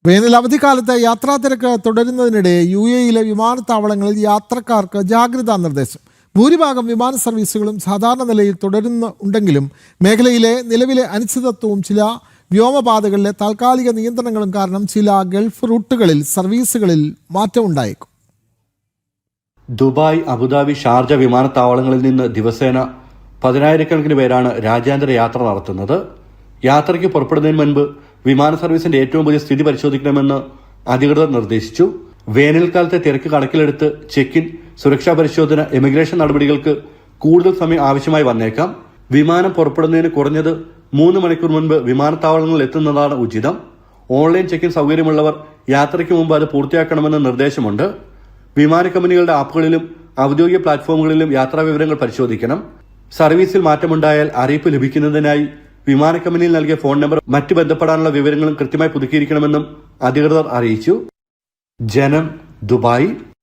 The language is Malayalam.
വേനൽ അവധിക്കാലത്ത് യാത്രാ തിരക്ക് തുടരുന്നതിനിടെ UAE-യിലെ വിമാനത്താവളങ്ങളിൽ യാത്രക്കാർക്ക് ജാഗ്രതാ നിർദ്ദേശം. ഭൂരിഭാഗം വിമാന സർവീസുകളും സാധാരണ നിലയിൽ തുടരുന്നുണ്ടെങ്കിലും മേഖലയിലെ നിലവിലെ അനിശ്ചിതത്വവും ചില വ്യോമപാതകളിലെ താൽക്കാലിക നിയന്ത്രണങ്ങളും കാരണം ചില ഗൾഫ് റൂട്ടുകളിൽ സർവീസുകളിൽ മാറ്റമുണ്ടായേക്കും. ദുബായ്, അബുദാബി, ഷാർജ വിമാനത്താവളങ്ങളിൽ നിന്ന് ദിവസേന 10,000-കണക്കിന് പേരാണ് രാജ്യാന്തര യാത്ര നടത്തുന്നത്. യാത്രയ്ക്ക് പുറപ്പെടുന്നതിന് മുൻപ് വിമാന സർവീസിന്റെ ഏറ്റവും പുതിയ സ്ഥിതി പരിശോധിക്കണമെന്ന് അധികൃതർ നിർദ്ദേശിച്ചു. വേനൽക്കാലത്തെ തിരക്ക് കണക്കിലെടുത്ത് ചെക്ക്-ഇൻ, സുരക്ഷാ പരിശോധന, ഇമിഗ്രേഷൻ നടപടികൾക്ക് കൂടുതൽ സമയം ആവശ്യമായി വന്നേക്കാം. വിമാനം പുറപ്പെടുന്നതിന് കുറഞ്ഞത് 3 മണിക്കൂർ മുൻപ് വിമാനത്താവളങ്ങളിൽ എത്തുന്നതാണ് ഉചിതം. ഓൺലൈൻ ചെക്ക്-ഇൻ സൗകര്യമുള്ളവർ യാത്രയ്ക്ക് മുമ്പ് അത് പൂർത്തിയാക്കണമെന്ന് നിർദ്ദേശമുണ്ട്. വിമാന കമ്പനികളുടെ ആപ്പുകളിലും ഔദ്യോഗിക പ്ലാറ്റ്ഫോമുകളിലും യാത്രാ വിവരങ്ങൾ പരിശോധിക്കണം. സർവീസിൽ മാറ്റമുണ്ടായാൽ അറിയിപ്പ് ലഭിക്കുന്നതിനായി വിമാന കമ്പനിയിൽ നൽകിയ ഫോൺ നമ്പർ മറ്റ് ബന്ധപ്പെടാനുള്ള വിവരങ്ങളും കൃത്യമായി പുതുക്കിയിരിക്കണമെന്നും അധികൃതർ അറിയിച്ചു. ജനം, ദുബായ്.